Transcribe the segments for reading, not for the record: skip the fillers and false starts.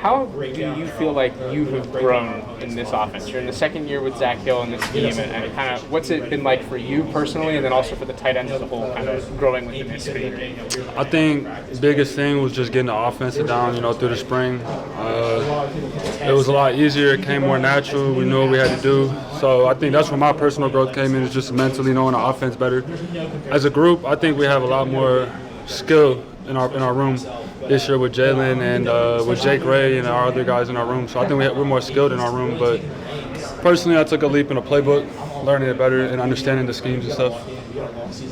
How do you feel like you have grown in this offense? You're in the second year with Zak Hill in this team, and kind of what's it been like for you personally, and then also for the tight ends as a whole, kind of growing within this scheme? I think the biggest thing was just getting the offense down, through the spring. It was a lot easier. It came more natural. We knew what we had to do. So I think that's where my personal growth came in, is just mentally knowing the offense better. As a group, I think we have a lot more skill in our room this year with Jalen and with Jake Ray and our other guys in our room. So I think we're more skilled in our room. But personally, I took a leap in the playbook, learning it better and understanding the schemes and stuff.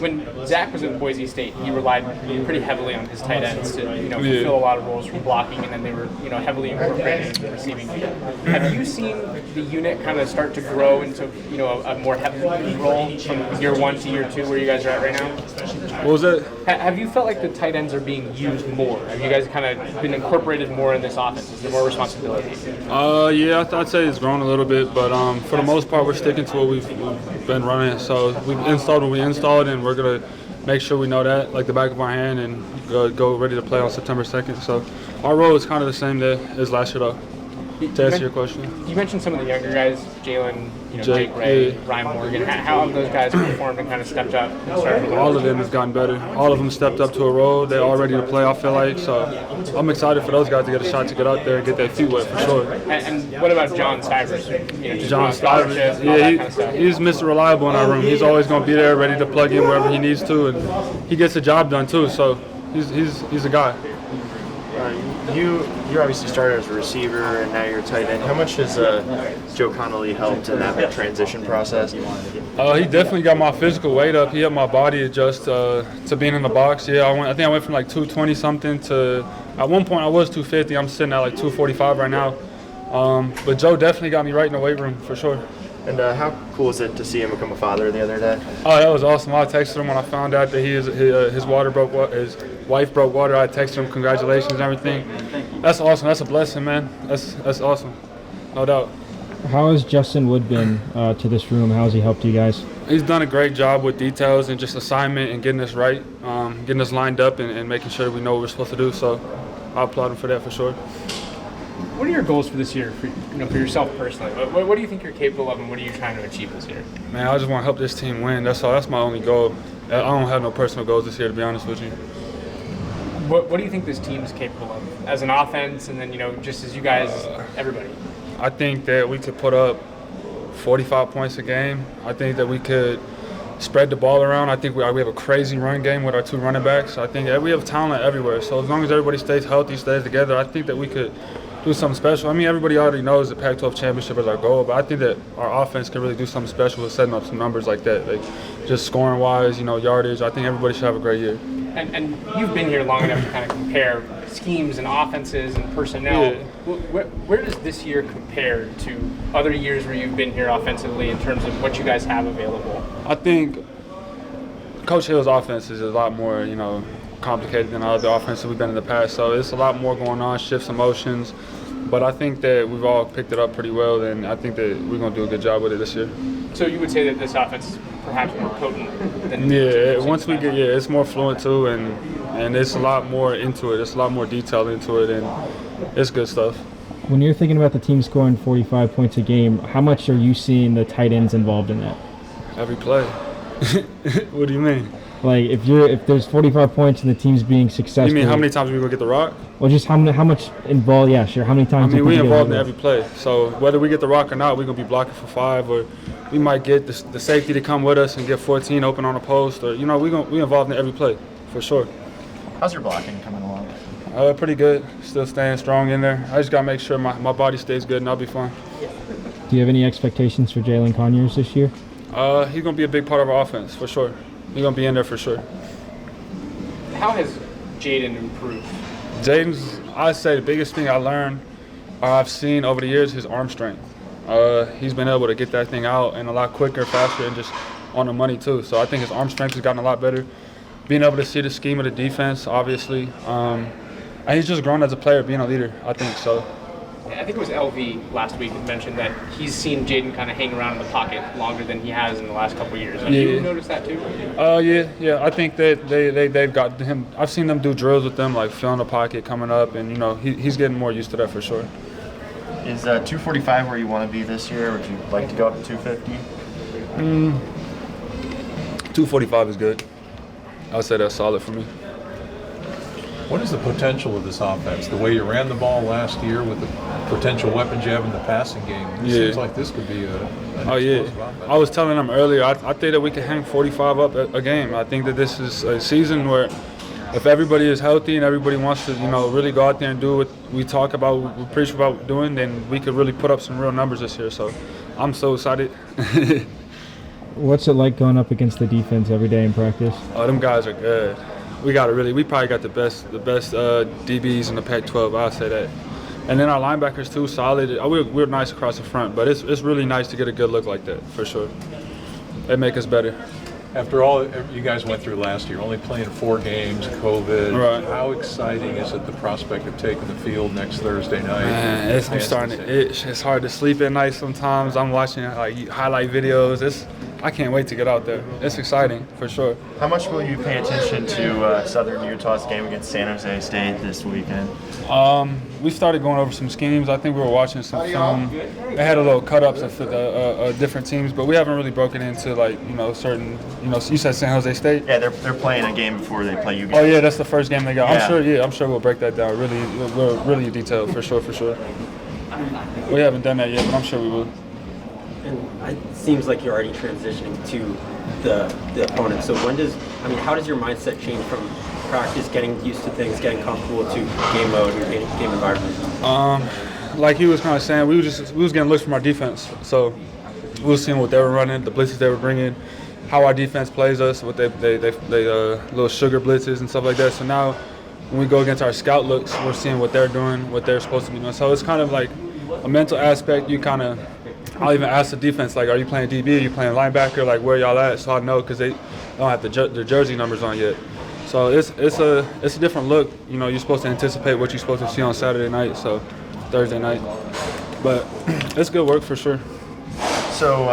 When Zach was at Boise State, he relied pretty heavily on his tight ends to fulfill a lot of roles from blocking, and then they were heavily incorporated in the receiving game. Have you seen the unit kind of start to grow into a more heavy role from year 1 to year 2 where you guys are at right now? What was that? Have you felt like the tight ends are being used more? Have you guys kind of been incorporated more in this offense? Is there more responsibility? Yeah, I'd say it's grown a little bit, but for the most part, we're sticking to what we've been running. So we've installed what we installed, and we're going to make sure we know that like the back of our hand and go ready to play on September 2nd. So our role is kind of the same as last year, though. To answer your question. You mentioned some of the younger guys, Jalen, Jake Ray, Ryan Morgan. How have those guys performed and kind of stepped up? All of them has gotten better. All of them stepped up to a role. They're all ready to play, I feel like. So I'm excited for those guys to get a shot to get out there and get their feet wet for sure. And what about John Stivers? John Stivers, he's Mr. Reliable in our room. He's always going to be there, ready to plug in wherever he needs to, and he gets the job done too. So he's a guy. You obviously started as a receiver and now you're a tight end. How much has Joe Connolly helped in that transition process? He definitely got my physical weight up. He helped my body adjust to being in the box. Yeah, I think I went from like 220 something to at one point I was 250. I'm sitting at like 245 right now. But Joe definitely got me right in the weight room for sure. And how cool is it to see him become a father the other day? Oh, that was awesome. I texted him when I found out that his wife broke water. I texted him congratulations and everything. That's awesome. That's a blessing, man. That's awesome, no doubt. How has Justin Wood been to this room? How has he helped you guys? He's done a great job with details and just assignment and getting us right, getting us lined up and making sure that we know what we're supposed to do. So I applaud him for that for sure. What are your goals for this year, for yourself personally? What do you think you're capable of, and what are you trying to achieve this year? Man, I just want to help this team win. That's all. That's my only goal. I don't have no personal goals this year, to be honest with you. What do you think this team is capable of as an offense, and then just as you guys, everybody? I think that we could put up 45 points a game. I think that we could spread the ball around. I think we have a crazy run game with our 2 running backs. I think we have talent everywhere. So as long as everybody stays healthy, stays together, I think that we could do something special. I mean, everybody already knows the Pac-12 championship is our goal, but I think that our offense can really do something special with setting up some numbers like that, like just scoring-wise, yardage. I think everybody should have a great year. And you've been here long enough to kind of compare schemes and offenses and personnel. Yeah. Where does this year compare to other years where you've been here offensively in terms of what you guys have available? I think Coach Hill's offense is a lot more, complicated than other offenses we've been in the past. So it's a lot more going on, shifts, emotions. But I think that we've all picked it up pretty well, and I think that we're going to do a good job with it this year. So you would say that this offense is perhaps more potent than once we get it's more fluent too, and it's a lot more into it. It's a lot more detail into it, and it's good stuff. When you're thinking about the team scoring 45 points a game, how much are you seeing the tight ends involved in that? Every play. What do you mean? Like if there's 45 points and the team's being successful. You mean how many times we gonna get the rock? Well, just how much involved? Yeah, sure. How many times? I mean, we involved in every play. So whether we get the rock or not, we're gonna be blocking for 5, or we might get the safety to come with us and get 14 open on a post, or we involved in every play for sure. How's your blocking coming along? Pretty good. Still staying strong in there. I just gotta make sure my body stays good, and I'll be fine. Do you have any expectations for Jalen Conyers this year? He's gonna be a big part of our offense for sure. He's going to be in there for sure. How has Jaden improved? Jaden's, I'd say the biggest thing I learned or I've seen over the years, his arm strength. He's been able to get that thing out and a lot quicker, faster, and just on the money too. So I think his arm strength has gotten a lot better. Being able to see the scheme of the defense, obviously. And he's just grown as a player, being a leader, I think. So I think it was LV last week that mentioned that he's seen Jaden kind of hang around in the pocket longer than he has in the last couple of years. Have you noticed that too? Yeah. I think that they've got him. I've seen them do drills with them, like filling the pocket, coming up, and he's getting more used to that for sure. Is 245 where you want to be this year? Or would you like to go up to 250? 245 is good. I'll say that's solid for me. What is the potential of this offense? The way you ran the ball last year with the potential weapons you have in the passing game. It seems like this could be an explosive offense. I was telling them earlier, I think that we can hang 45 up a game. I think that this is a season where if everybody is healthy and everybody wants to, really go out there and do what we talk about, we preach about doing, then we could really put up some real numbers this year. So I'm so excited. What's it like going up against the defense every day in practice? Oh, them guys are good. We probably got the best DBs in the Pac-12. I'll say that. And then our linebackers too, solid. We're nice across the front, but it's really nice to get a good look like that for sure. They make us better. After all you guys went through last year, only playing 4 games, COVID, right. How exciting is it, the prospect of taking the field next Thursday night? Man, I'm starting to itch. It's hard to sleep at night sometimes. I'm watching highlight videos. I can't wait to get out there. It's exciting for sure. How much will you pay attention to Southern Utah's game against San Jose State this weekend? We started going over some schemes. I think we were watching some film. They had a little cut-ups of different teams, but we haven't really broken into certain. You said San Jose State. Yeah, they're playing a game before they play you guys. Oh yeah, that's the first game they got. Yeah. I'm sure we'll break that down. Really detailed for sure. We haven't done that yet, but I'm sure we will. And it seems like you're already transitioning to the opponent. So how does your mindset change from practice, getting used to things, getting comfortable, to game mode and game environment? Like he was kind of saying, we was getting looks from our defense. So we were seeing what they were running, the blitzes they were bringing, how our defense plays us, what they little sugar blitzes and stuff like that. So now when we go against our scout looks, we're seeing what they're doing, what they're supposed to be doing. So it's kind of like a mental aspect. I'll even ask the defense, are you playing DB? Are you playing linebacker? Where y'all at? So I know because they don't have their jersey numbers on yet. So it's a different look. You're supposed to anticipate what you're supposed to see on Saturday night, so Thursday night. But it's good work for sure. So,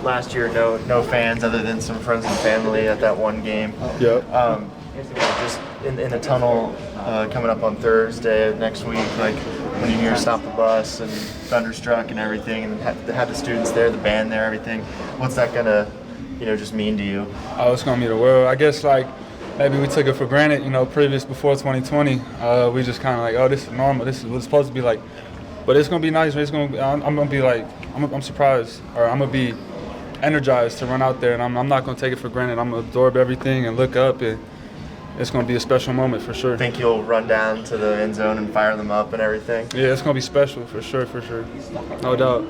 last year, no fans other than some friends and family at that one game. Yep. Just in the tunnel coming up on Thursday of next week, when you hear Stop the Bus and Thunderstruck and everything, and have the students there, the band there, everything, what's that gonna, just mean to you? Oh, it's gonna mean the world. I guess maybe we took it for granted, before 2020. We just kind of oh, this is normal. This is what it's supposed to be like. But it's gonna be nice. I'm gonna be I'm surprised, or I'm gonna be energized to run out there, and I'm not gonna take it for granted. I'm gonna absorb everything and look up, and it's gonna be a special moment for sure. Think you'll run down to the end zone and fire them up and everything? Yeah, it's gonna be special for sure, no doubt.